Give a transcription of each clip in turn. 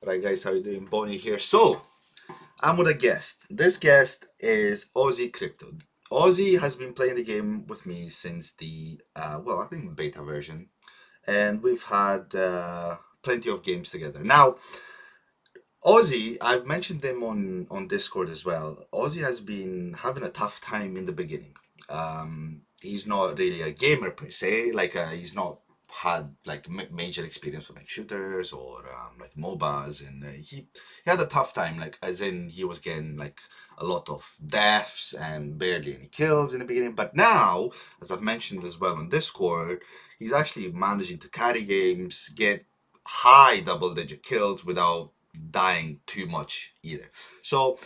Right, guys, how you doing? Bonnie here. So, I'm with a guest. This guest is Ozzycrypto. Ozzy has been playing the game with me since the, I think beta version, and we've had plenty of games together. Now, Ozzy, I've mentioned him on Discord as well. Ozzy has been having a tough time in the beginning. He's not really a gamer per se. He's not had like major experience with like shooters or like MOBAs, and he had a tough time. Like as in he was getting like a lot of deaths and barely any kills in the beginning. But now, as I've mentioned as well on Discord, he's actually managing to carry games, get high double-digit kills without dying too much either. So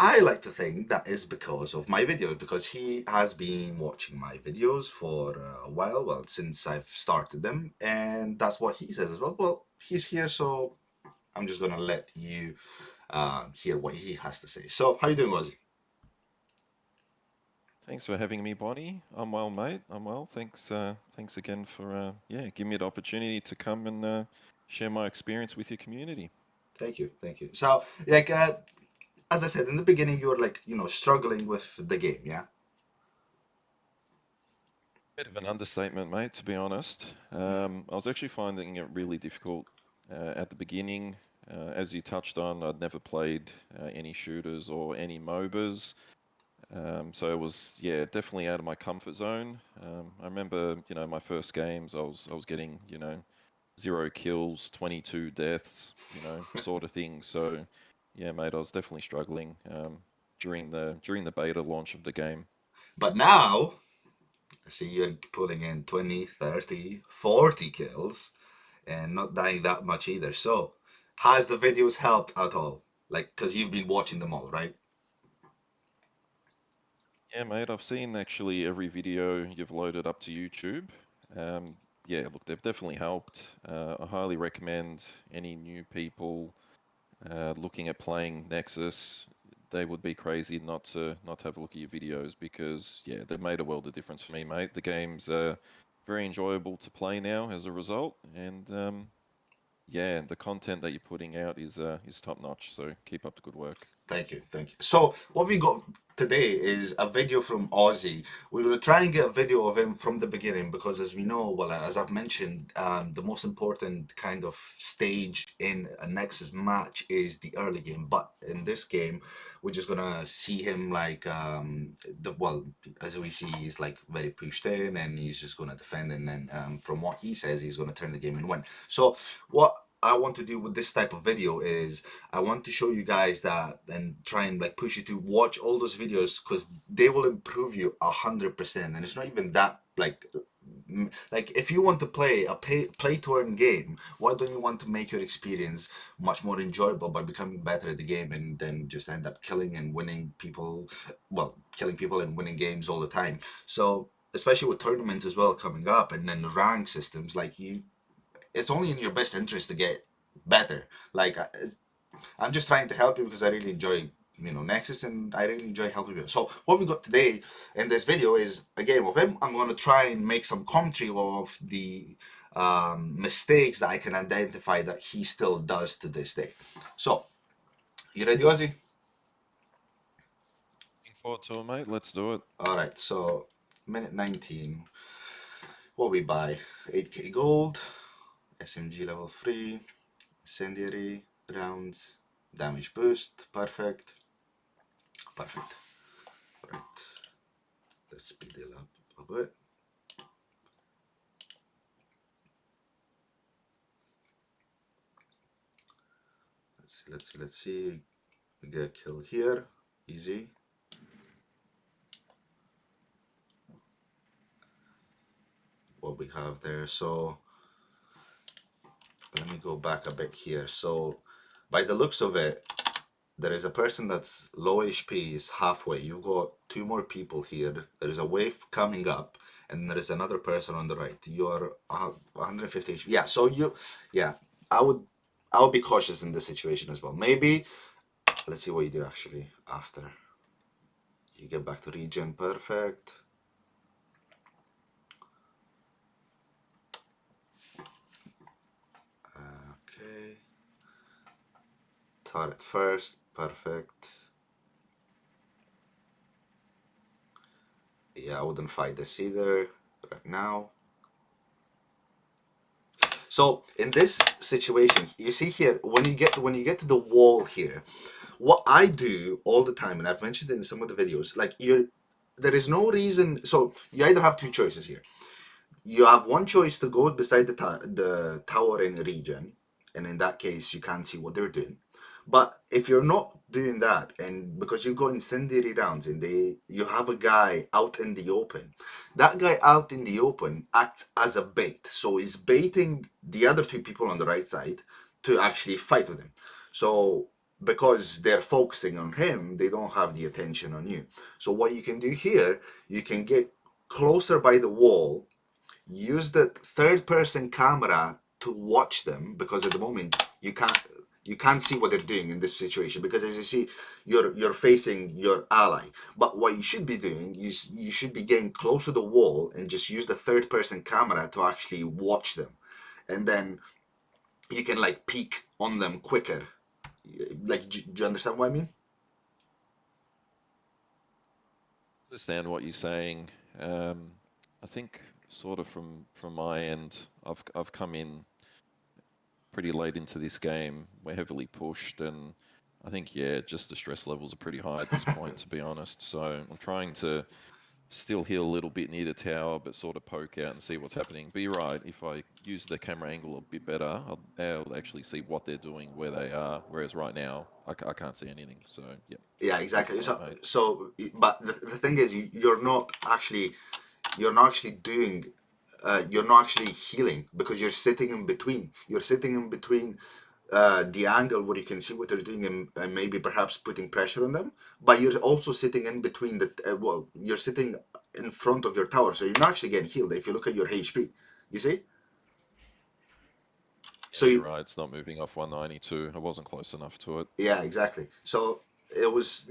I like to think that is because of my videos, because he has been watching my videos for a while, well, since I've started them, and that's what he says as well. Well, he's here, so I'm just gonna let you hear what he has to say. So, how you doing, Ozzy? Thanks for having me, Bonnie. I'm well, mate. I'm well. Thanks again for giving me the opportunity to come and share my experience with your community. Thank you, thank you. So, like, as I said in the beginning, you were like, struggling with the game, yeah? Bit of an understatement, mate. To be honest, I was actually finding it really difficult at the beginning. As you touched on, I'd never played any shooters or any MOBAs. So it was, yeah, definitely out of my comfort zone. I remember, my first games, I was getting, 0 kills, 22 deaths, sort of thing. So, yeah, mate, I was definitely struggling during the beta launch of the game. But now, I see you're pulling in 20, 30, 40 kills and not dying that much either. So, has the videos helped at all? Like, because you've been watching them all, right? Yeah, mate, I've seen actually every video you've loaded up to YouTube. Um, yeah, look, they've definitely helped. I highly recommend any new people looking at playing Nexus. They would be crazy not to have a look at your videos because yeah, they've made a world of difference for me, mate. The game's very enjoyable to play now as a result, and yeah, the content that you're putting out is top notch. So keep up the good work. Thank you, thank you. So what we got today is a video from Ozzy. We're gonna try and get a video of him from the beginning because, as we know, well, as I've mentioned, the most important kind of stage in a Nexus match is the early game. But in this game, we're just gonna see him like as we see, he's like very pushed in, and he's just gonna defend, and then from what he says, he's gonna turn the game and win. So what I want to do with this type of video is I want to show you guys that and try and like push you to watch all those videos because they will improve you 100%. And it's not even that like if you want to play a play to earn game, why don't you want to make your experience much more enjoyable by becoming better at the game and then just end up killing and winning people, well, killing people and winning games all the time. So especially with tournaments as well coming up and then rank systems, like you, it's only in your best interest to get better. Like I'm just trying to help you because I really enjoy Nexus, and I really enjoy helping you. So what we got today in this video is a game of him. I'm gonna try and make some commentary of the mistakes that I can identify that he still does to this day. So you ready, Ozzy? Looking forward to it, mate. Let's do it. All right. So minute 19. What we buy? 8k gold, SMG level 3, incendiary rounds, damage boost. Perfect. Perfect. Right. Let's speed it up a bit. Let's see. We get a kill here. Easy. What we have there. So let me go back a bit here. So by the looks of it, there is a person that's low HP is halfway. You've got two more people here. There is a wave coming up, and there is another person on the right. You are 150 HP. Yeah. So yeah. I would, I would be cautious in this situation as well. Maybe let's see what you do actually after you get back to regen. Perfect. Okay. turret first. Perfect. Yeah, I wouldn't fight this either right now. So in this situation, you see here, when you get to the wall here, what I do all the time, and I've mentioned it in some of the videos, like there is no reason. So you either have two choices here. You have one choice to go beside the tower in region, and in that case, you can't see what they're doing. But if you're not doing that, and because you go incendiary rounds and you have a guy out in the open, that guy out in the open acts as a bait. So he's baiting the other two people on the right side to actually fight with him. So because they're focusing on him, they don't have the attention on you. So what you can do here, you can get closer by the wall, use the third person camera to watch them, because at the moment you can't see what they're doing in this situation, because as you see, you're facing your ally. But what you should be doing is you should be getting close to the wall and just use the third person camera to actually watch them, and then you can like peek on them quicker. Like, do you understand what I mean? Understand what you're saying. Um, I think sort of from my end, I've come in pretty late into this game. We're heavily pushed, and I think yeah, just the stress levels are pretty high at this point, to be honest. So I'm trying to still heal a little bit near the tower, but sort of poke out and see what's happening. But you're right, if I use the camera angle a bit better, I'll be able to actually see what they're doing, where they are. Whereas right now, I can't see anything. So yeah, Yeah, good exactly. point, So mate. but the thing is, you're not actually doing you're not actually healing, because you're sitting in between. You're sitting in between the angle where you can see what they're doing, and maybe perhaps putting pressure on them. But you're also sitting in between well, you're sitting in front of your tower, so you're not actually getting healed. If you look at your HP, you see. Yeah, So you're you, right. It's not moving off 192. I wasn't close enough to it. yeah, exactly. So it was,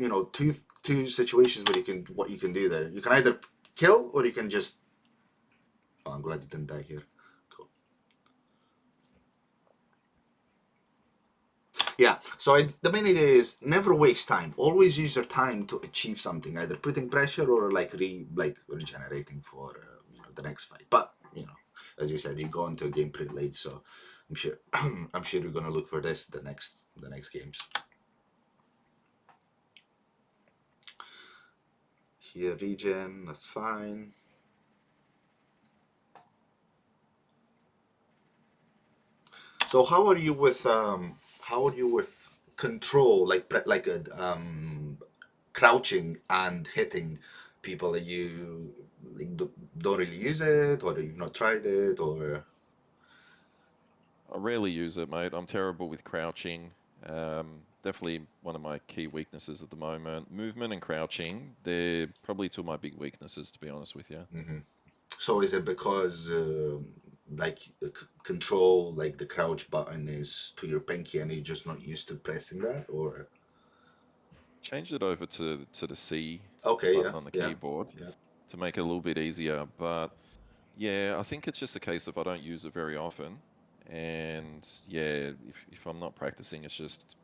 two situations where what you can do there. You can either kill, or you can just. Oh, I'm glad you didn't die here. Cool. Yeah, so the main idea is never waste time. Always use your time to achieve something, either putting pressure or like regenerating for the next fight. But as you said, you go into a game pretty late, so I'm sure I'm sure you're gonna look for this the next games. Here regen, that's fine. So how are you with control, like crouching and hitting people? That you like, don't really use it, or you've not tried it, or I rarely use it, mate. I'm terrible with crouching. Definitely one of my key weaknesses at the moment. Movement and crouching, they're probably two of my big weaknesses, to be honest with you. so is it because like control, like the crouch button is to your pinky and you're just not used to pressing that, or Changed it over to the C okay, yeah, button on the yeah, keyboard yeah, to make it a little bit easier. But yeah, I think it's just a case of I don't use it very often. And yeah, if I'm not practicing, it's just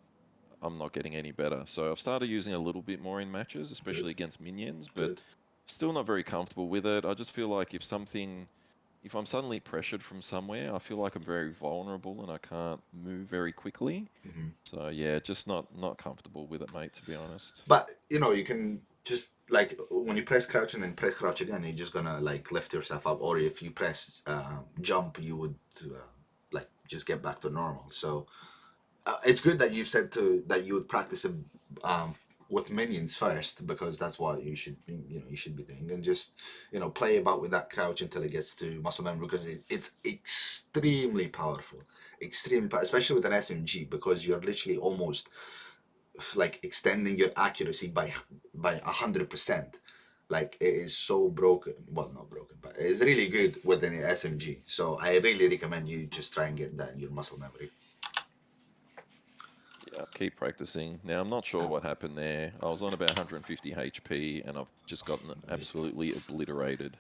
I'm not getting any better. So I've started using it a little bit more in matches, especially good, against minions, but good. still not very comfortable with it. I just feel like if I'm suddenly pressured from somewhere, I feel like I'm very vulnerable and I can't move very quickly. Hmm. So yeah, just not comfortable with it, mate, to be honest. But you can just like when you press crouch and then press crouch again, you're just gonna like lift yourself up. Or if you press jump, you would like just get back to normal. So it's good that you've said that you would practice it um, with minions first, because that's what you should be doing, and just play about with that crouch until it gets to muscle memory, because it's extremely powerful, especially with an SMG, because you're literally almost like extending your accuracy by 100%. Like it is so broken. Well, not broken, but it's really good with an SMG. So I really recommend you just try and get that in your muscle memory. Yeah, keep practicing. Now, I'm not sure what happened there. I was on about 150 HP and I've just gotten absolutely obliterated.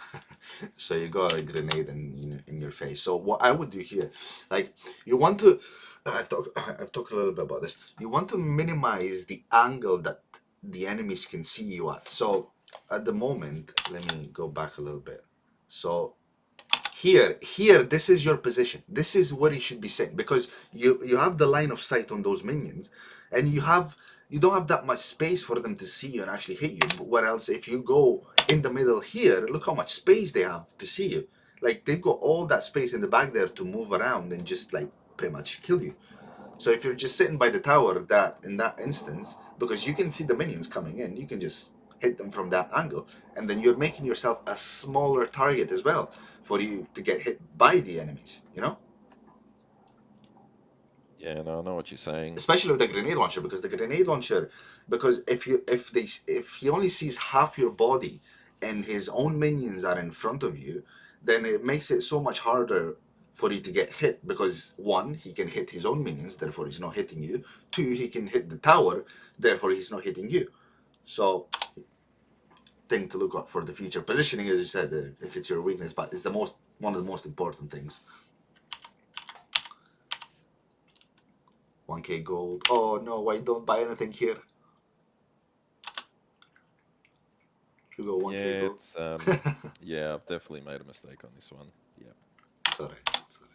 So you got a grenade in your face. So what I would do here, like you want to, I've talked a little bit about this. You want to minimize the angle that the enemies can see you at. So at the moment, let me go back a little bit. So here, this is your position. This is where you should be sitting because you have the line of sight on those minions, and you don't have that much space for them to see you and actually hit you. But where else if you go in the middle here, look how much space they have to see you. Like they've got all that space in the back there to move around and just like pretty much kill you. So if you're just sitting by the tower, that in that instance, because you can see the minions coming in, you can just hit them from that angle, and then you're making yourself a smaller target as well for you to get hit by the enemies. You know, Yeah, no, I know what you're saying. especially with the grenade launcher, because the grenade launcher, because if he only sees half your body and his own minions are in front of you, then it makes it so much harder for you to get hit because one, he can hit his own minions, therefore he's not hitting you. Two, he can hit the tower, therefore he's not hitting you. So, thing to look up for the future. Positioning, as you said, if it's your weakness, but it's the most one of the most important things. 1k gold. Oh no, I don't buy anything here. You go 1k Yeah, gold. it's yeah, I've definitely made a mistake on this one. Yeah. It's alright. It's alright.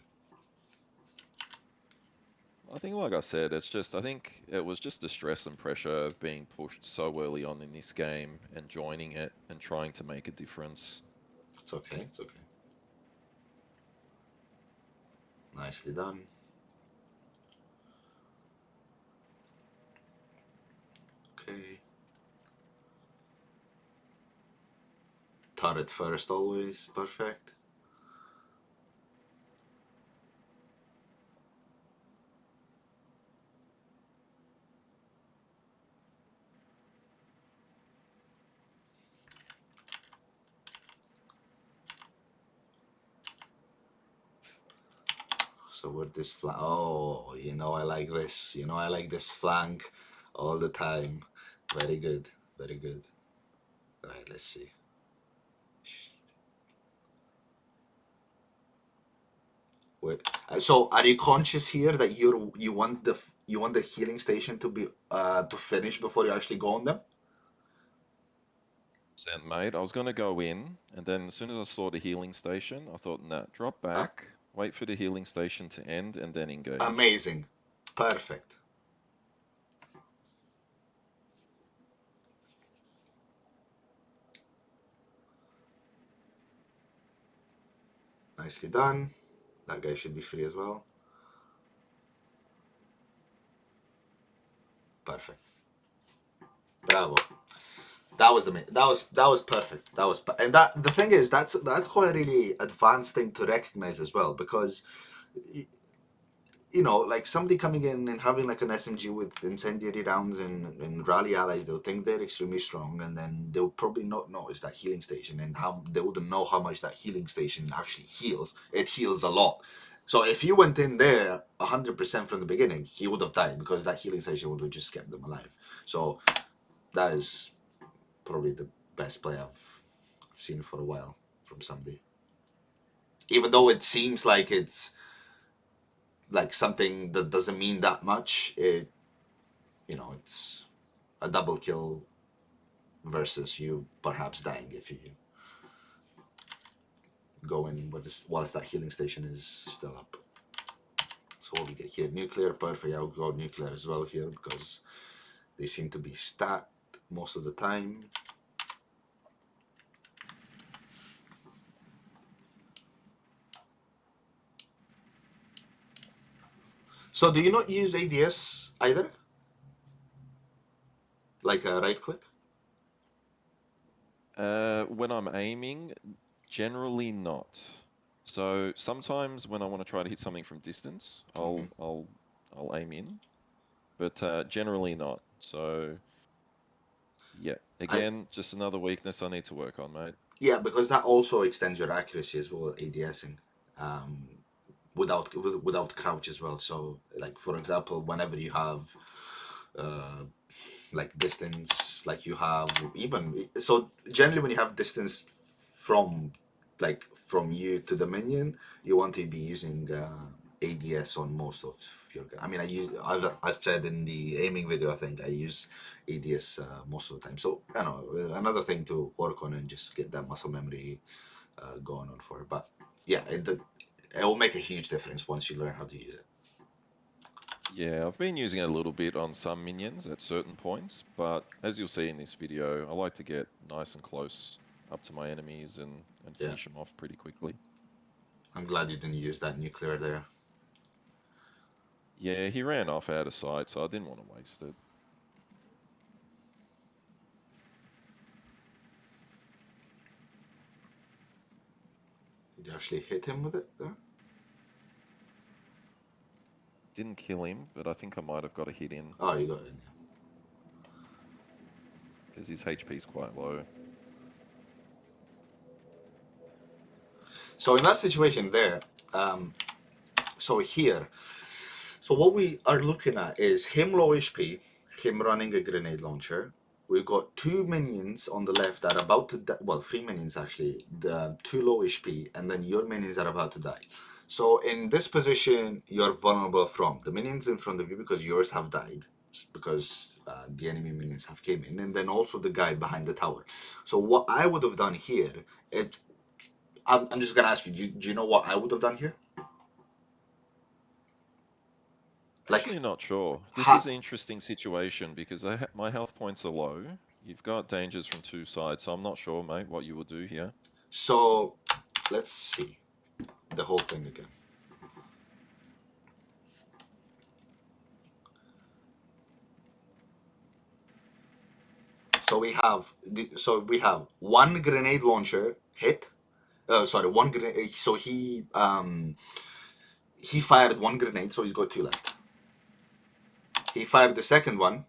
I think, like I said, I think it was just the stress and pressure of being pushed so early on in this game and joining it and trying to make a difference. It's okay. It's okay. Nicely done. Okay. Turret first, always perfect. So with this flank, oh, I like this. I like this flank all the time. Very good. Very good. All right, let's see. Wait. So are you conscious here that you want the healing station to be to finish before you actually go on them? Sent, mate. I was going to go in, and then as soon as I saw the healing station, I thought, nah, drop Uh, back, wait for the healing station to end, and then engage. Amazing. Perfect. Nicely done. That guy should be free as well. Perfect. Bravo. That was amazing. That was perfect. And that the thing is that's quite a really advanced thing to recognize as well because like somebody coming in and having like an SMG with incendiary rounds and rally allies, they'll think they're extremely strong, and then they'll probably not notice that healing station and how they wouldn't know how much that healing station actually heals. It heals a lot. So if you went in there 100% from the beginning, he would have died because that healing station would have just kept them alive. So that is probably the best play I've seen for a while from somebody. Even though it seems like it's like something that doesn't mean that much, it's a double kill versus you perhaps dying if you go in whilst that healing station is still up. So what we get here, nuclear, perfect. I'll go nuclear as well here because they seem to be stat most of the time. So do you not use ADS either? Like a right click? When I'm aiming, generally not. So sometimes when I want to try to hit something from distance, Mm-hmm. I'll aim in, but generally not. So yeah, I again, just another weakness I need to work on, mate. Yeah, because that also extends your accuracy as well, ADSing, without crouch as well. So, like for example, whenever you have uh, like distance, like you have even so generally when you have distance from from you to the minion, you want to be using ADS on most of your. I mean, I've said in the aiming video, I think I use ADS most of the time. So I know another thing to work on and just get that muscle memory going on for. But yeah, it will make a huge difference once you learn how to use it. Yeah, I've been using it a little bit on some minions at certain points, but as you'll see in this video, I like to get nice and close up to my enemies and Yeah, finish them off pretty quickly. I'm glad you didn't use that nuclear there. Yeah, he ran off out of sight, so I didn't want to waste it. Did you actually hit him with it there? Didn't kill him, but I think I might have got a hit in Oh, you got it. because his HP is quite low. So in that situation there, um, so here, so what we are looking at is him low HP, him running a grenade launcher. We've got two minions on the left that are about to die. Well, three minions actually. The two low HP, and then your minions are about to die. So in this position, you're vulnerable from the minions in front of you because yours have died because the enemy minions have came in, and then also the guy behind the tower. So what I would have done here, I'm just gonna ask you, do you know what I would have done here? Like, Actually, not sure. This is ha- an interesting situation because my health points are low. You've got dangers from two sides, so I'm not sure, mate, what you will do here. so let's see the whole thing again. So we have one grenade launcher hit. Sorry, one grenade. So he fired one grenade, so he's got two left. He fired the second one,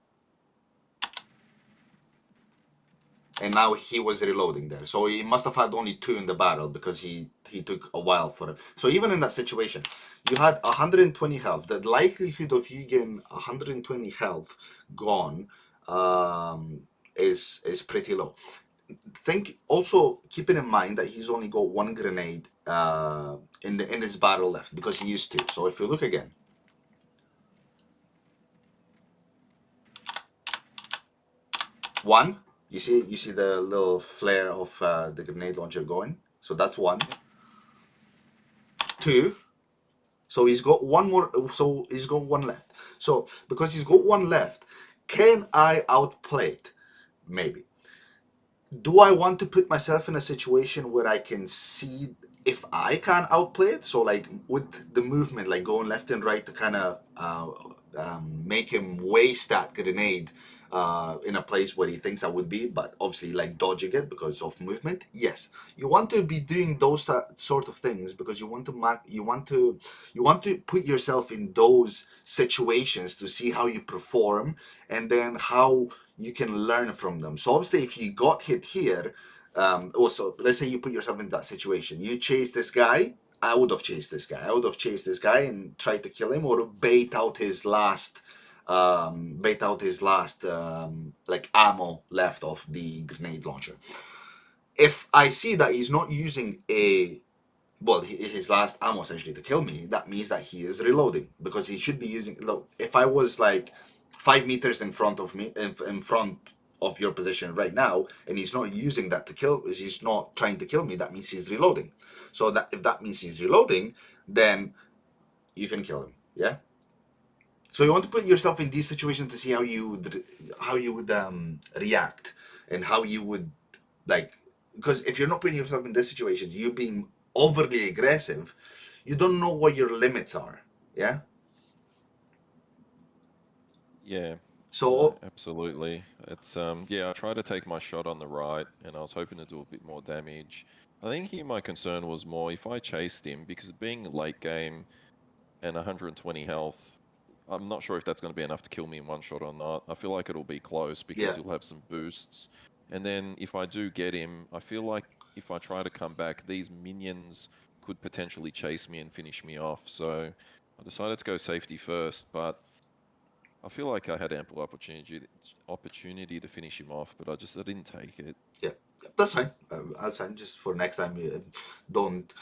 and now he was reloading there. So he must have had only two in the barrel because he took a while for it. So even in that situation, you had 120 health. The likelihood of you getting 120 health gone is pretty low. Think also keeping in mind that he's only got one grenade in his barrel left because he used two. So if you look again, one, you see the little flare of the grenade launcher going. So that's one. Yep. Two. So he's got one more. So he's got one left. So because he's got one left, can I outplay it? Maybe. Do I want to put myself in a situation where I can see if I can outplay it? So like with the movement, like going left and right to kind of make him waste that grenade in a place where he thinks I would be, but obviously like dodging it because of movement. Yes, you want to be doing those sort of things because you want to put yourself in those situations to see how you perform and then how you can learn from them. So obviously, if you got hit here, also let's say you put yourself in that situation, you chase this guy. I would have chased this guy. I would have chased this guy and tried to kill him or bait out his last like ammo left of the grenade launcher. If I see that he's not using his last ammo essentially to kill me, that means that he is reloading because he should be using. Look, if I was like 5 meters in front of me, in front of your position right now, and he's not using that to kill, he's not trying to kill me, that means he's reloading. So that if that means he's reloading, then you can kill him. Yeah. So you want to put yourself in these situations to see how you would react and how you would like because if you're not putting yourself in this situation, you being overly aggressive, you don't know what your limits are. Yeah. Yeah, no, So absolutely. It's yeah, I tried to take my shot on the right and I was hoping to do a bit more damage. I think here my concern was more if I chased him because being late game and 120 health, I'm not sure if that's going to be enough to kill me in one shot or not. I feel like it'll be close because yeah. you'll have some boosts. And then if I do get him, I feel like if I try to come back, these minions could potentially chase me and finish me off. So I decided to go safety first, but I feel like I had ample opportunity to finish him off, but I didn't take it. Yeah, that's fine. That's fine. Just for next time, don't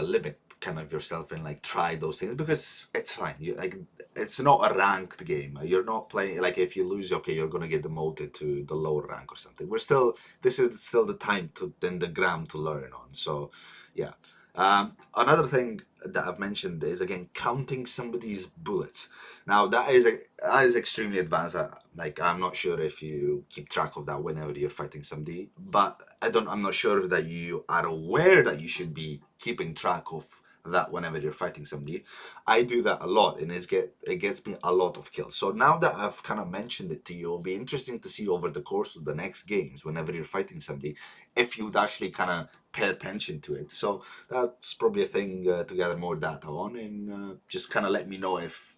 limit kind of yourself and like try those things because it's fine. You like it's not a ranked game. You're not playing like if you lose, okay, you're gonna get demoted to the lower rank or something. We're still this is still the time to then the gram to learn on. So, yeah. Another thing that I've mentioned is again counting somebody's bullets. Now that is extremely advanced. Like I'm not sure if you keep track of that whenever you're fighting somebody, but I'm not sure that you are aware that you should be keeping track of that whenever you're fighting somebody. I do that a lot, and it gets me a lot of kills. So now that I've kind of mentioned it to you, it'll be interesting to see over the course of the next games, whenever you're fighting somebody, if you'd actually kind of pay attention to it. So that's probably a thing to gather more data on, and just kind of let me know if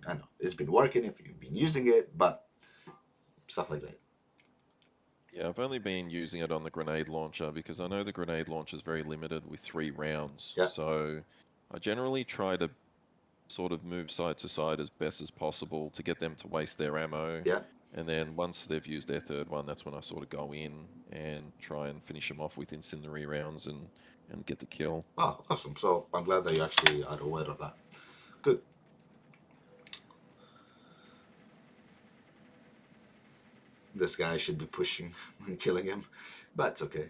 I know it's been working, if you've been using it, but stuff like that. Yeah, I've only been using it on the grenade launcher because I know the grenade launcher is very limited with 3 rounds. Yeah, So I generally try to sort of move side to side as best as possible to get them to waste their ammo. yeah. And then once they've used their third one, that's when I sort of go in and try and finish them off with incendiary rounds and get the kill. Oh, awesome. So I'm glad that you actually are aware of that. Good. This guy should be pushing and killing him, but it's okay.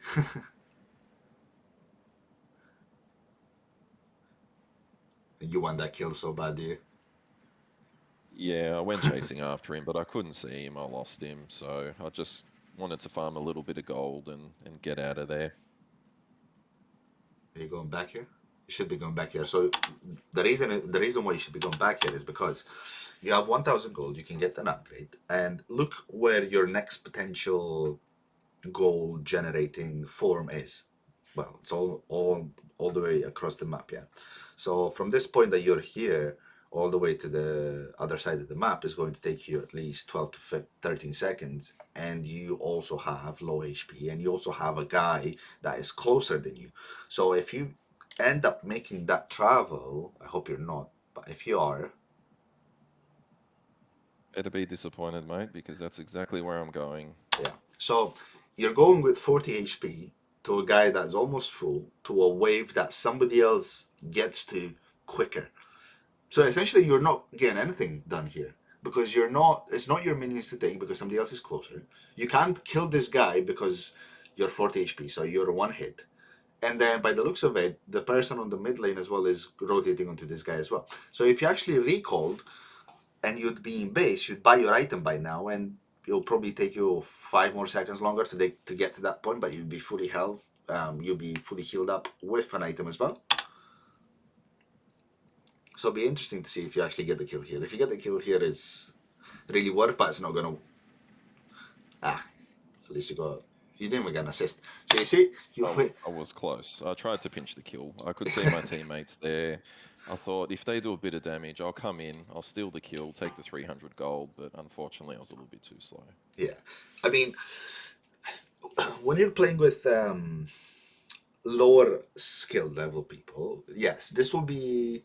You want that kill so bad, do you? Yeah, I went chasing after him, but I couldn't see him. I lost him, so I just wanted to farm a little bit of gold and get out of there. Are you going back here? You should be going back here. So the reason why you should be going back here is because you have 1,000 gold. You can get an upgrade, and look where your next potential gold generating form is. Well, it's all the way across the map, yeah. So from this point that you're here all the way to the other side of the map is going to take you at least 12 to 13 seconds, and you also have low HP, and you also have a guy that is closer than you. So if you end up making that travel, I hope you're not, but if you are, Better be disappointed, mate, because that's exactly where I'm going. yeah. So you're going with 40 HP to a guy that's almost full to a wave that somebody else gets to quicker. So essentially, you're not getting anything done here because you're not. It's not your minions to take because somebody else is closer. You can't kill this guy because you're 40 HP, so you're one hit. And then, by the looks of it, the person on the mid lane as well is rotating onto this guy as well. So if you actually recalled and you'd be in base, you'd buy your item by now, and it'll probably take you 5 more seconds longer to get to that point. But you'd be fully health. You'll be fully healed up with an item as well. So it'll be interesting to see if you actually get the kill here. If you get the kill here, it's really worth, but it's not gonna. Ah, at least you didn't even get an assist. So you see, you wait. I was close. I tried to pinch the kill. I could see my teammates there. I thought if they do a bit of damage, I'll come in, I'll steal the kill, take the 300 gold, but unfortunately I was a little bit too slow. Yeah, I mean, when you're playing with lower skill level people, yes, this will be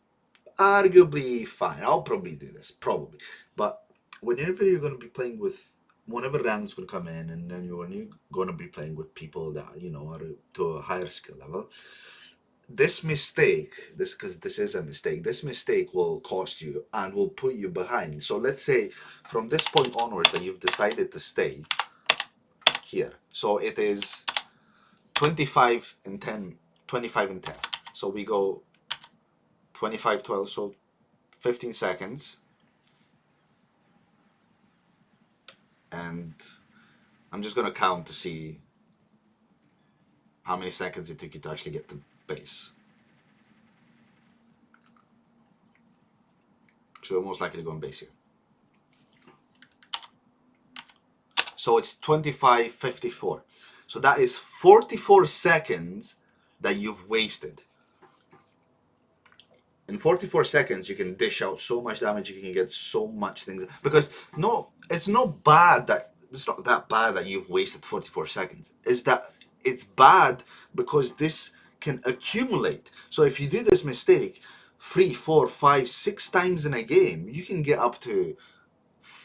arguably fine. I'll probably do this, probably. But whenever you're going to be playing with, whenever rank's going to come in, and then you're going to be playing with people that are to a higher skill level, because this is a mistake, this mistake will cost you and will put you behind. So let's say from this point onwards that you've decided to stay here. So it is 25 and 10, 25 and 10. So we go 25, 12, so 15 seconds. And I'm just going to count to see how many seconds it took you to actually get to base. So you're most likely to go on base here. So it's 25:54. So that is 44 seconds that you've wasted. In 44 seconds, you can dish out so much damage, you can get so much things. Because no, it's not bad that it's not that bad that you've wasted 44 seconds. It's that it's bad because this can accumulate. So if you do this mistake 3, 4, 5, 6 times in a game, you can get up to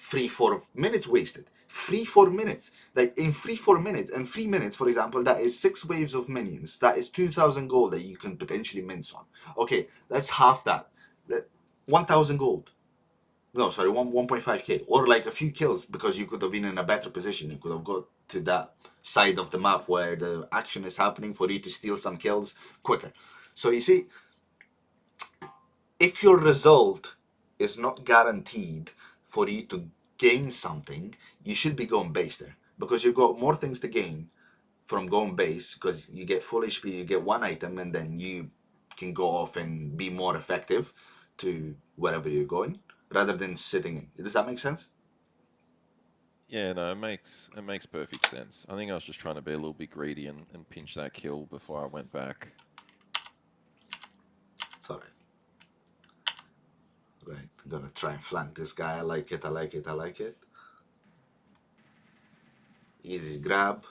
3-4 minutes wasted. 3-4 minutes. Like in 3-4 minutes, and 3 minutes, for example, that is 6 waves of minions. That is 2,000 gold that you can potentially mince on. Okay, that's half that. 1,000 gold. No, sorry, 1.5k, or like a few kills because you could have been in a better position. You could have got to that side of the map where the action is happening for you to steal some kills quicker. So you see, if your result is not guaranteed for you to gain something, you should be going base there because you've got more things to gain from going base because you get full HP, you get one item, and then you can go off and be more effective to wherever you're going rather than sitting in. Does that make sense? Yeah, no, it makes perfect sense. I think I was just trying to be a little bit greedy and pinch that kill before I went back. It's alright. Right, I'm gonna try and flank this guy. I like it, I like it, I like it. Easy grab.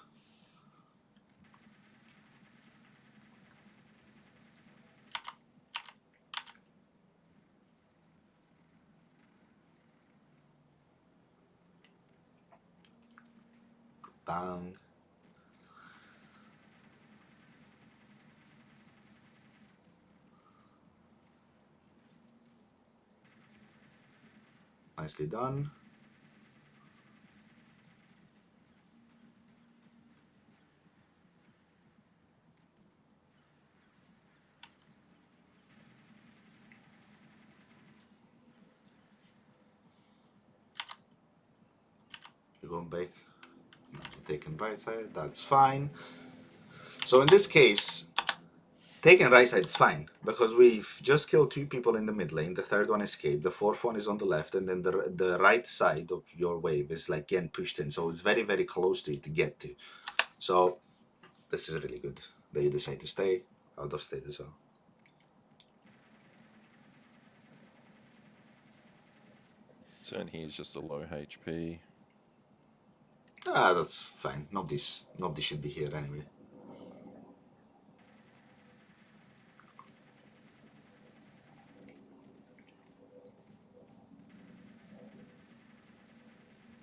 Bang. Nicely done. You're going back. Taking right side, that's fine. So in this case, taking right side is fine because we've just killed 2 people in the mid lane. The third one escaped. The fourth one is on the left, and then the right side of your wave is like getting pushed in. So it's very, very close to you to get to. So this is really good that you decide to stay out of state as well. Turn here is just a low HP. Ah, that's fine. Nobody should be here anyway.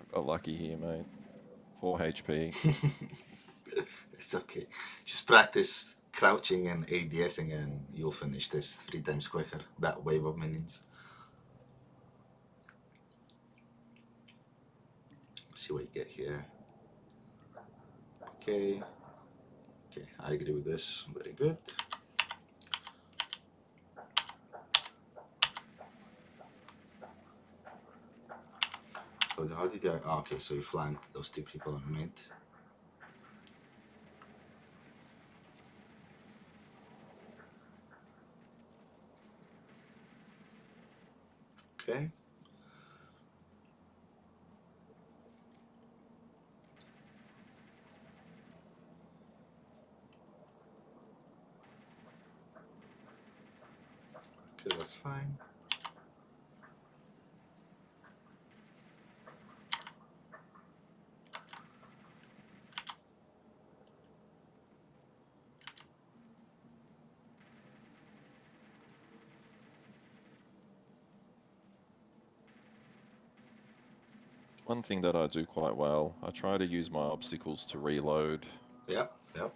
I got lucky here, mate. 4 HP. It's okay. Just practice crouching and ADSing and you'll finish this 3 times quicker. That wave of minions. See what you get here. Okay. Okay, I agree with this. Very good. So how did I? Oh, okay, so you flanked those 2 people on mid. Okay. Okay, that's fine. One thing that I do quite well, I try to use my obstacles to reload. Yep, yep.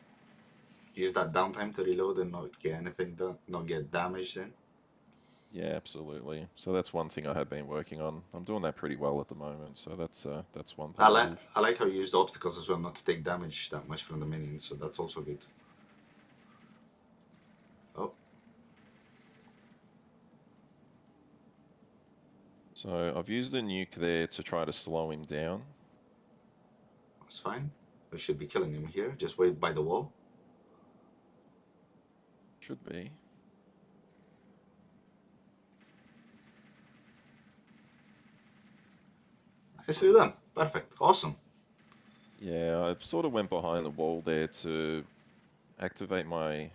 Use that downtime to reload and not get anything done, not get damaged in. Yeah, absolutely. So that's one thing I have been working on. I'm doing that pretty well at the moment, so that's one positive. I like how you use the obstacles as well, not to take damage that much from the minions, so that's also good. Oh, So I've used the nuke there to try to slow him down. that's fine. We should be killing him here. Just wait by the wall. Should be. Nicely done. Perfect. Awesome. Yeah, I sort of went behind the wall there to activate my,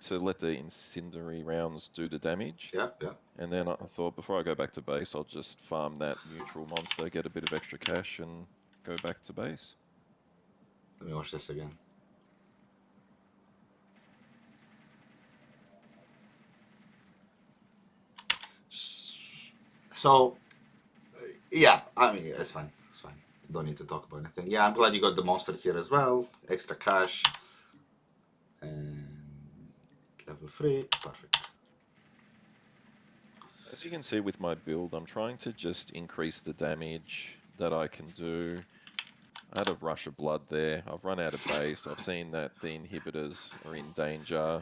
to let the incendiary rounds do the damage. Yeah, yeah. And then I thought before I go back to base, I'll just farm that neutral monster, get a bit of extra cash, and go back to base. Let me watch this again. So Yeah, I mean, it's fine. It's fine. You don't need to talk about anything. Yeah, I'm glad you got the monster here as well. Extra cash. And level 3. Perfect. As you can see with my build, I'm trying to just increase the damage that I can do. I had a rush of blood there. I've run out of base. I've seen that the inhibitors are in danger.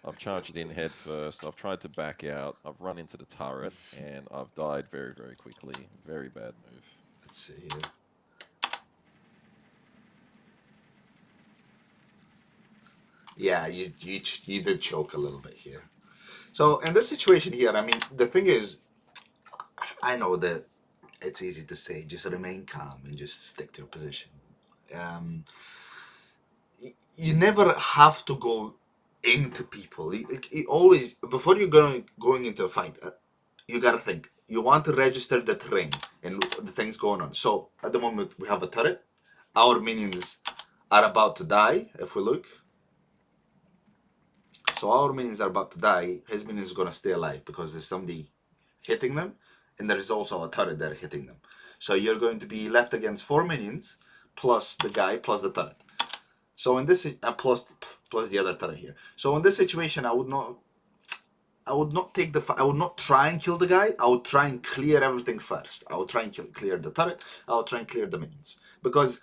I've charged in head first. I've tried to back out. I've run into the turret and I've died very, very quickly. Very bad move. Let's see here. Yeah, you did choke a little bit here. So in this situation here, I mean, the thing is, I know that it's easy to say just remain calm and just stick to your position. Um, you never have to go into people. You always before you're going into a fight, you gotta think. You want to register the terrain and the things going on. So at the moment we have a turret. Our minions are about to die. If we look, so our minions are about to die. His minions are gonna stay alive because there's somebody hitting them, and there is also a turret there hitting them. So you're going to be left against 4 minions plus the guy plus the turret. So in this plus the other turret here. So in this situation, I would not take the I would not try and kill the guy. I would try and clear everything first. I would try and clear the turret. I would try and clear the minions because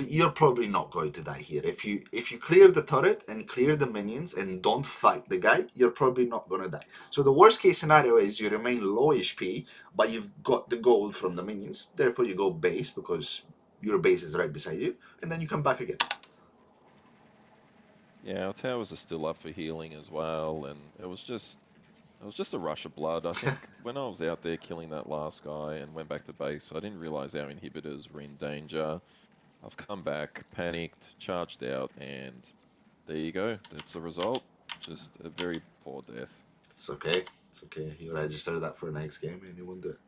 you're probably not going to die here. If you clear the turret and clear the minions and don't fight the guy, you're probably not gonna die. So the worst case scenario is you remain low HP, but you've got the gold from the minions. Therefore, you go base because your base is right beside you, and then you come back again. Yeah, our towers are still up for healing as well, and it was just a rush of blood. I think when I was out there killing that last guy and went back to base, I didn't realize our inhibitors were in danger. I've come back, panicked, charged out, and there you go. That's the result. Just a very poor death. It's okay. It's okay. You register that for next game, and you won't do it.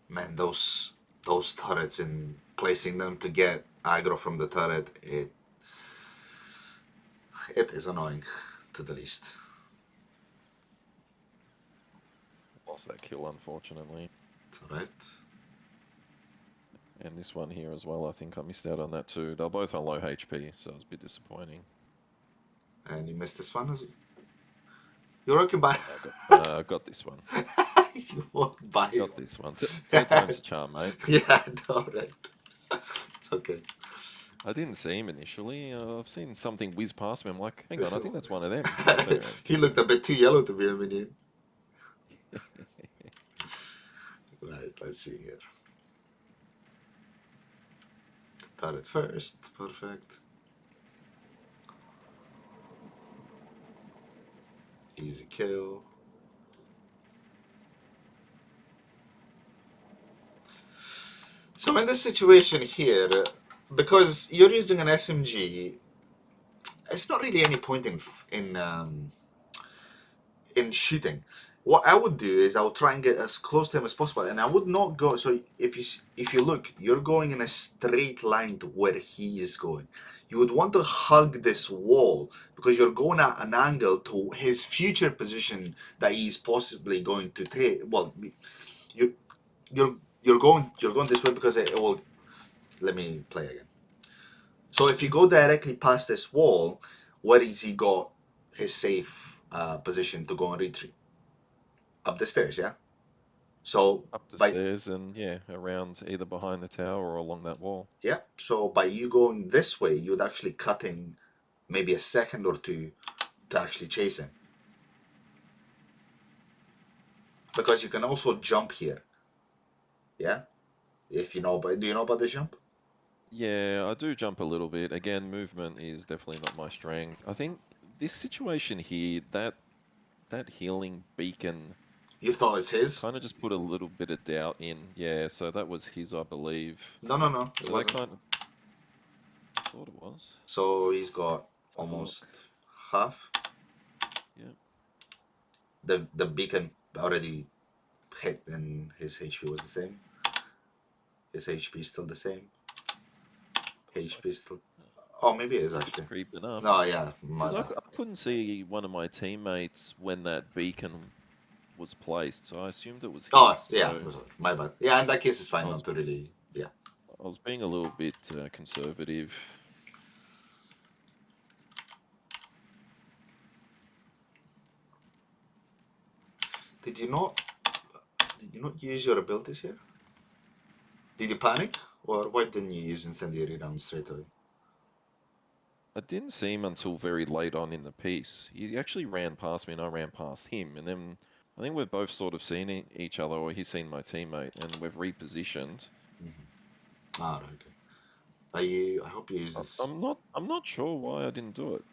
Man, those turrets and placing them to get aggro from the turret, it is annoying, to the least. Lost that kill, unfortunately. It's alright. And this one here as well, I think I missed out on that too. They're both on low HP, so it was a bit disappointing. And you missed this one as well. You won't buy. I got this one. You won't buy. Got this one. Third time's a charm, mate. Yeah, alright. It's okay. I didn't see him initially. I've seen something whiz past me. I'm like, hang on, I think that's one of them. He looked a bit too yellow to be a minion. Right, let's see here. Turret first, perfect. Easy kill. So in this situation here, because you're using an SMG, it's not really any point in shooting. What I would do is I would try and get as close to him as possible, and I would not go. So if you look, you're going in a straight line to where he is going. You would want to hug this wall because you're going at an angle to his future position that he's possibly going to take. Well, you you're going this way because it will. Let me play again. So if you go directly past this wall, where is he got his safe position to go and retreat? Up the stairs, yeah? So Up the by stairs and yeah, around either behind the tower or along that wall. yeah, so by you going this way, you'd actually cutting maybe a second or two to actually chase him. Because you can also jump here. Yeah? If you know, but do you know about the jump? Yeah, I do jump a little bit. Again, movement is definitely not my strength. I think this situation here, that healing beacon You thought it's his? kind of just put a little bit of doubt in. Yeah, so that was his, I believe. No, it So that wasn't. kind of, I thought it was. So he's got I thought, almost half. yeah. The beacon already hit and his HP was the same. His HP is still the same. HP is still. Oh, maybe it is It's actually. creeping up. No, yeah, my Because bad. I couldn't see one of my teammates when that beacon was placed, so I assumed it was his. Oh, yeah, So my bad. Yeah, in that case, it's I fine not was to really. Yeah. I was being a little bit conservative. Did you not? Did you not use your abilities here? Did you panic, or why didn't you use incendiary rounds straight away? I didn't see him until very late on in the piece. He actually ran past me and I ran past him, and then I think we've both sort of seen each other, or he's seen my teammate, and we've repositioned. Ah, right, okay. I hope you use this. I'm not sure why I didn't do it.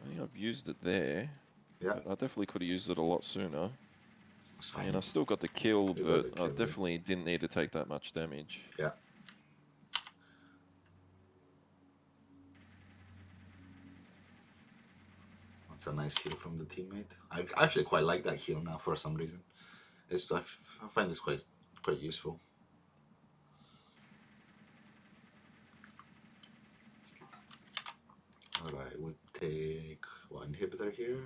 I think I've used it there, Yeah, but I definitely could have used it a lot sooner. it's And fine. I still got the kill, You got but the I kill. Yeah. definitely didn't need to take that much damage. Yeah. That's a nice heal from the teammate. I actually quite like that heal now for some reason. I find this quite useful. Alright, we take one inhibitor here.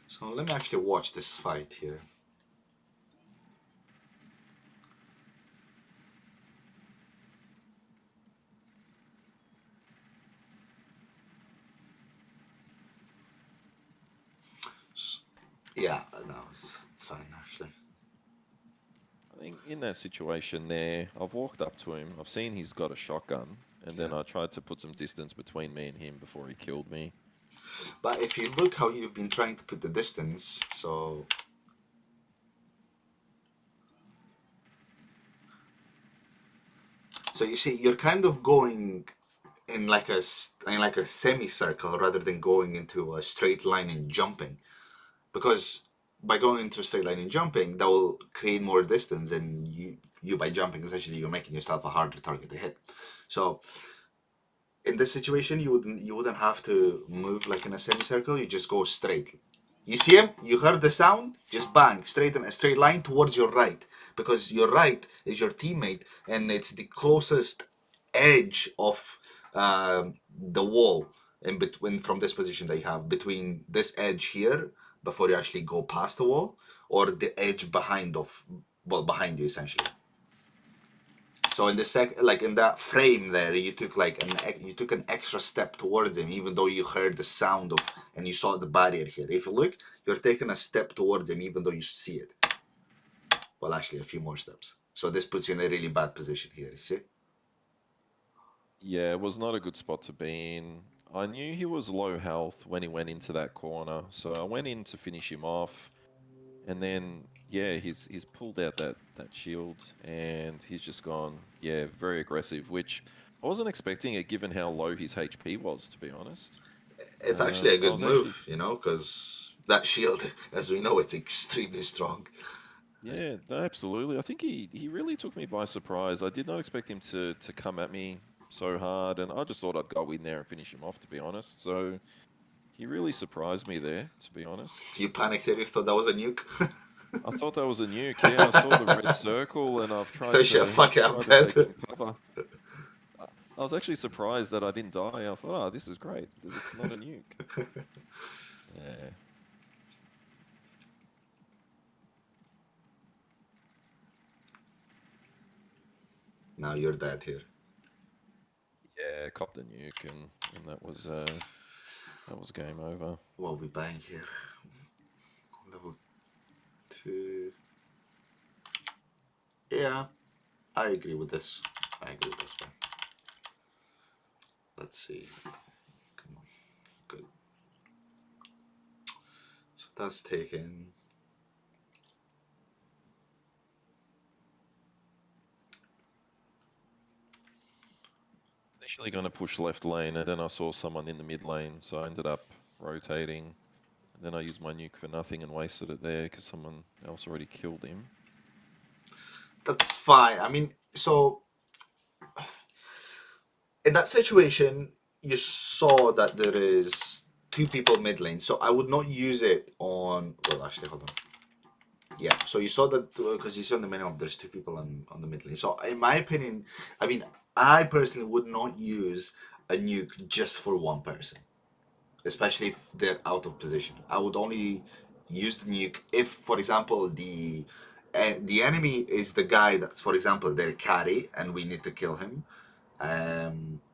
So let me actually watch this fight here. Yeah, no, it's fine actually. I think in that situation there, I've walked up to him, I've seen he's got a shotgun, and Yeah. then I tried to put some distance between me and him before he killed me. But if you look how you've been trying to put the distance, so you see, you're kind of going in like a semicircle rather than going into a straight line and jumping, because by going into a straight line and jumping, that will create more distance, and you by jumping essentially you're making yourself a harder target to hit. So in this situation, you wouldn't have to move like in a semicircle. You just go straight. You see him? You heard the sound? Just bang straight in a straight line towards your right, because your right is your teammate, and it's the closest edge of the wall in between from this position that you have between this edge here before you actually go past the wall, or the edge behind you essentially. So in the like in that frame there, you took an extra step towards him, even though you heard the sound of and you saw the barrier here. If you look, you're taking a step towards him, even though you see it. Well, actually, a few more steps. So this puts you in a really bad position here. You see? Yeah, it was not a good spot to be in. I knew he was low health when he went into that corner, so I went in to finish him off. And then, yeah, he's pulled out that shield and he's just gone, yeah, very aggressive, which I wasn't expecting it given how low his HP was, to be honest. It's actually a I good was actually, move, because that shield, as we know, it's extremely strong. yeah, no, absolutely. I think he really took me by surprise. I did not expect him to come at me so hard, and I just thought I'd go in there and finish him off, to be honest. So he really surprised me there, to be honest. You panicked there. You thought that was a nuke. I thought that was a nuke. Yeah, I saw the red circle, and I've Oh shit! Fuck it, I'm tried to dead. take some cover. I was actually surprised that I didn't die. I thought, oh, this is great. It's not a nuke. Yeah, Now you're dead here. yeah, copped a nuke, and that was game over. What are we buying here? Level 2. Yeah, I agree with this. I agree with this one. Let's see. Come on. Good. So that's taken. Initially going to push left lane, and then I saw someone in the mid lane, so I ended up rotating. And then I used my nuke for nothing and wasted it there because someone else already killed him. That's fine. I mean, so in that situation, you saw that there is two people mid lane, so I would not use it on. Well, actually, hold on. Yeah, so you saw that because you saw in the minimum there's two people on the mid lane. So in my opinion, I mean, I personally would not use a nuke just for one person, especially if they're out of position. I would only use the nuke if, for example, the enemy is the guy that's, for example, their carry and we need to kill him.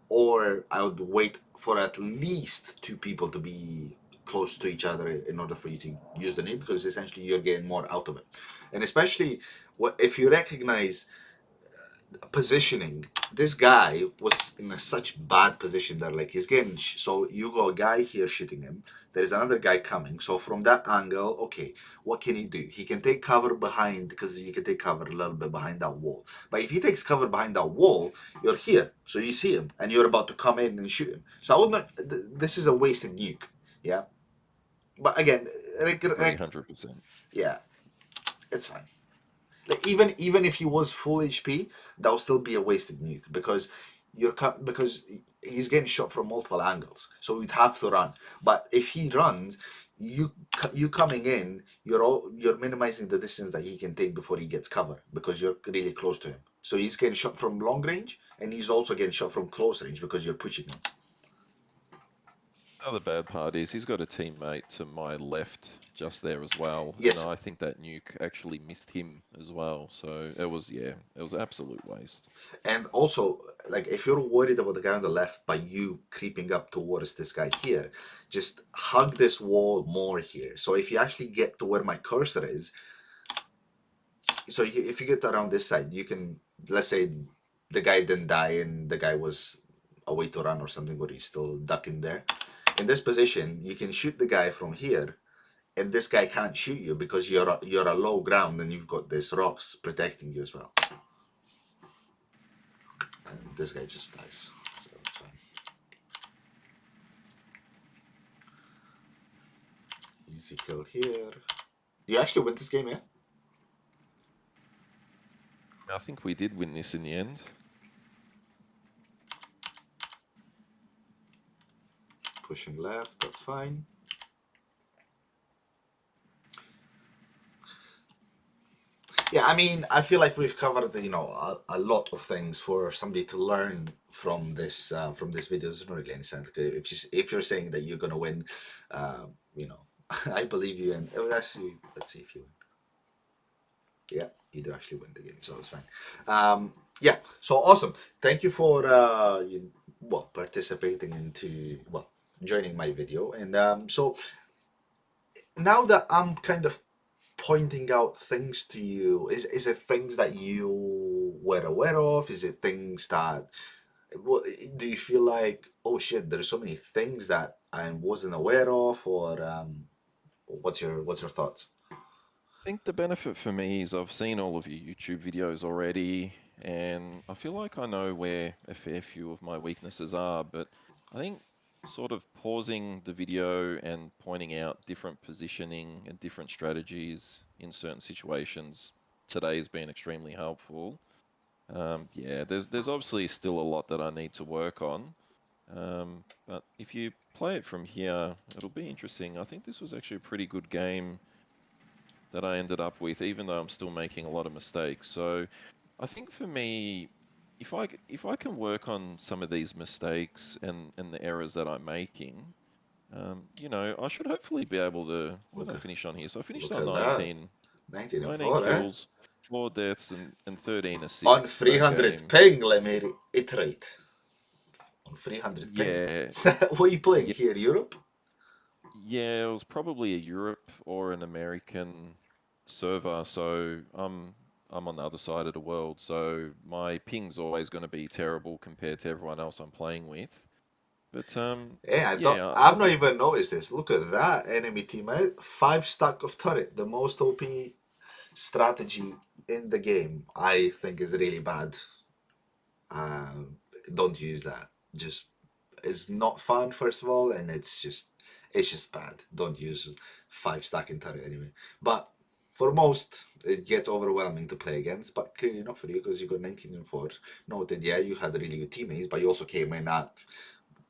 Or I would wait for at least two people to be close to each other in order for you to use the nuke, because essentially you're getting more out of it. And especially if you recognize positioning, this guy was in such bad position that like he's getting so you got a guy here shooting him, there's another guy coming, so from that angle, okay, what can he do? He can take cover behind, because you can take cover a little bit behind that wall, but if he takes cover behind that wall, you're here, so you see him and you're about to come in and shoot him. So I would not, this is a wasted nuke. Yeah, but again, Agree 100%. yeah, it's fine. Like even if he was full HP, that would still be a wasted nuke, because because he's getting shot from multiple angles, so we'd have to run. But if he runs, you coming in, you're minimizing the distance that he can take before he gets cover, because you're really close to him. So he's getting shot from long range, and he's also getting shot from close range because you're pushing him. Other bad part is he's got a teammate to my left just there as well, and Yes, I think that nuke actually missed him as well. So it was, yeah, it was absolute waste. and also, like, if you're worried about the guy on the left by you creeping up towards this guy here, just hug this wall more here. So if you actually get to where my cursor is, so if you get around this side, you can, let's say the guy didn't die and the guy was a way to run or something, but he's still ducking there. In this position, you can shoot the guy from here, and this guy can't shoot you because you're a low ground and you've got these rocks protecting you as well. And this guy just dies, so that's fine. Easy kill here. Do you actually win this game, yeah? I think we did win this in the end. Pushing left, that's fine. Yeah, I mean, I feel like we've covered, a lot of things for somebody to learn from this video. There's not really any sense. If you're saying that you're gonna win, uh, you know, I believe you. And let's see if you win. Yeah, you do actually win the game, so it's fine. Yeah, so awesome. Thank you for participating into joining my video. And so now that I'm kind of pointing out things to you, is it things that you were aware of? Is it things that what do you feel like, oh shit, there's so many things that I wasn't aware of? Or what's your thoughts? I think the benefit for me is I've seen all of your YouTube videos already, and I feel like I know where a fair few of my weaknesses are, but I think sort of pausing the video and pointing out different positioning and different strategies in certain situations today has been extremely helpful. Yeah, there's obviously still a lot that I need to work on, but if you play it from here, it'll be interesting. I think this was actually a pretty good game that I ended up with, even though I'm still making a lot of mistakes. So I think for me, if I can work on some of these mistakes and the errors that I'm making, I should hopefully be able to. What did Look I at finish on here? So I finished look on at that, 19, 19 and 19 4, eh? kills, 4 deaths, and 13 On assists that 300 game. ping, let me iterate. On 300 ping. Yeah, What are you playing yeah, here, Europe? yeah. It was probably a Europe or an American server, so I'm on the other side of the world, so my ping's always going to be terrible compared to everyone else I'm playing with. But Yeah, yeah, I've not even noticed this. Look at that enemy teammate. 5 stack of turret, the most OP strategy in the game. I think is really bad. Um, don't use that. Just it's not fun, first of all, and it's just bad. Don't use 5 stack in turret anyway. But For most, it gets overwhelming to play against, but clearly not for you because you got 19 and 4. Noted, yeah, you had really good teammates, but you also came in at,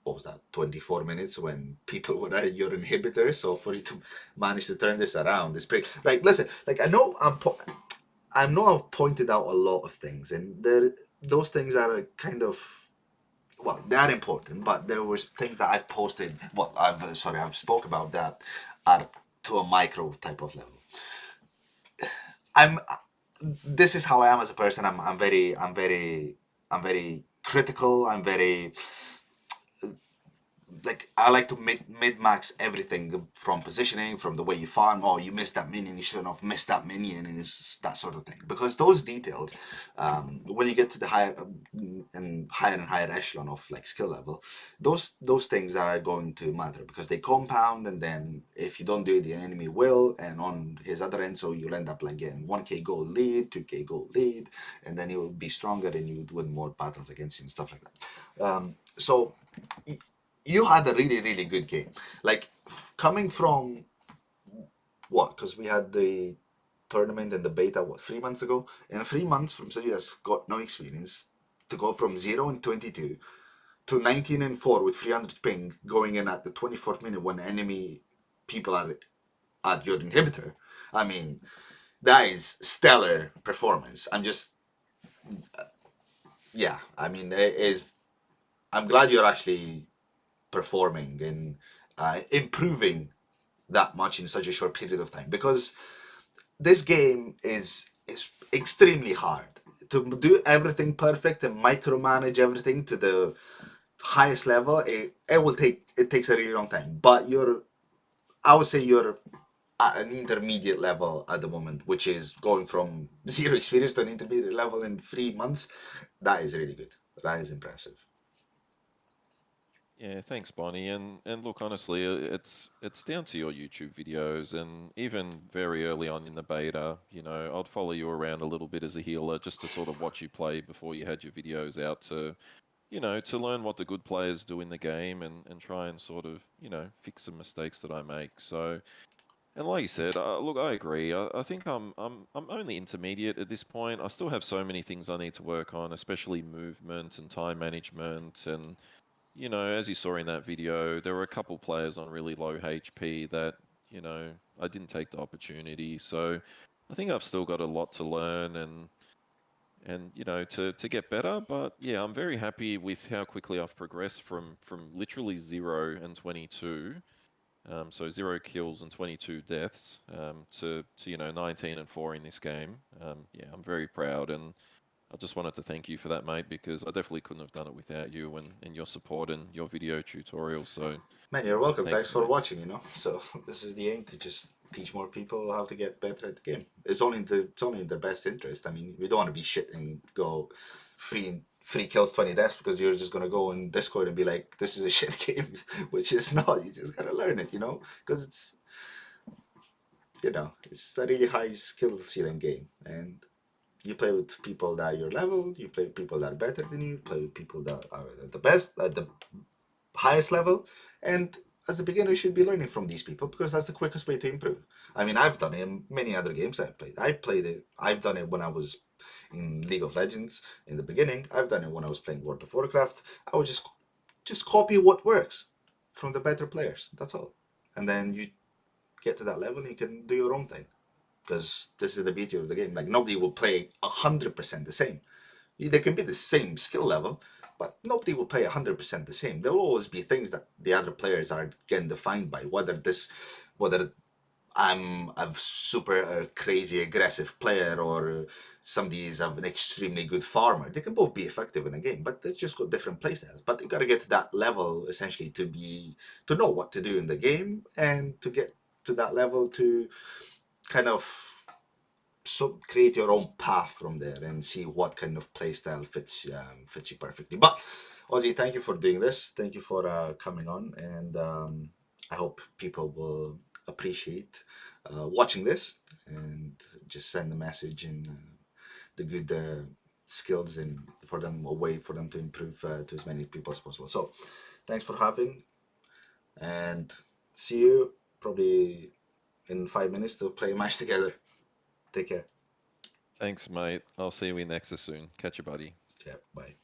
what was that, 24 minutes when people were at your inhibitor. So for you to manage to turn this around, it's pretty. Like, listen, like I know I've pointed out a lot of things, and those things are kind of, well, they are important, but there was things that I've posted. Well, I've spoke about that are to a micro type of level. I'm This is how I am as a person. I'm very critical. I'm very, like, I like to mid max everything from positioning, from the way you farm. Oh, you missed that minion. You shouldn't have missed that minion, and it's that sort of thing. Because those details, when you get to the higher and higher echelon of like skill level, those things are going to matter because they compound, and then if you don't do it, the enemy will, and on his other end, so you'll end up like getting 1k gold lead, 2k gold lead, and then he will be stronger, and you would win more battles against you and stuff like that. So you had a really really good game, like coming from what, because we had the tournament and the beta, what, 3 months ago. In 3 months from somebody that's got no experience to go from 0 and 22 to 19 and 4 with 300 ping going in at the 24th minute when enemy people are at your inhibitor. I mean, that is stellar performance. I'm just, yeah, I mean, it is. I'm glad you're actually performing and improving that much in such a short period of time, because this game is extremely hard to do everything perfect and micromanage everything to the highest level. It takes a really long time, but I would say you're at an intermediate level at the moment, which is going from zero experience to an intermediate level in 3 months. That is really good. That is impressive. Yeah, thanks, Bonnie. And look, honestly, it's down to your YouTube videos, and even very early on in the beta, I'd follow you around a little bit as a healer just to sort of watch you play before you had your videos out to learn what the good players do in the game and try and sort of, fix some mistakes that I make. So, and like you said, look, I agree. I think I'm only intermediate at this point. I still have so many things I need to work on, especially movement and time management and as you saw in that video, there were a couple players on really low HP that, I didn't take the opportunity. So I think I've still got a lot to learn and to get better. But yeah, I'm very happy with how quickly I've progressed from literally 0 and 22. So 0 kills and 22 deaths to 19 and 4 in this game. Yeah, I'm very proud, and I just wanted to thank you for that, mate, because I definitely couldn't have done it without you and your support and your video tutorials. So Man, you're welcome. Thanks thanks, for mate. watching. So this is the aim, to just teach more people how to get better at the game. It's only in their best interest. I mean, we don't want to be shit and go three kills, 20 deaths because you're just gonna go in Discord and be like, "This is a shit game," which is not. You just gotta learn it, because it's a really high skill ceiling game, and you play with people that are your level. You play with people that are better than you. Play with people that are at the best, at the highest level, and as a beginner you should be learning from these people because that's the quickest way to improve. I mean, I've done it in many other games I've done it when I was in League of Legends in the beginning. I've done it when I was playing World of Warcraft. I would just copy what works from the better players, that's all. And then you get to that level and you can do your own thing, because this is the beauty of the game. Like, nobody will play 100% the same. They can be the same skill level, but nobody will play 100% the same. There will always be things that the other players are getting defined by. Whether I'm a super crazy aggressive player, or somebody is an extremely good farmer. They can both be effective in a game, but they just got different playstyles. But you gotta get to that level essentially to know what to do in the game, and to get to that level to kind of create your own path from there and see what kind of playstyle fits you perfectly. But Ozzy, thank you for doing this. Thank you for coming on, and I hope people will appreciate watching this and just send the message and the good skills, and for them, a way for them to improve to as many people as possible. So, thanks for having, and see you probably in 5 minutes to play a match together. Take care. Thanks, mate. I'll see you in Nexus soon. Catch you, buddy. Yeah, bye.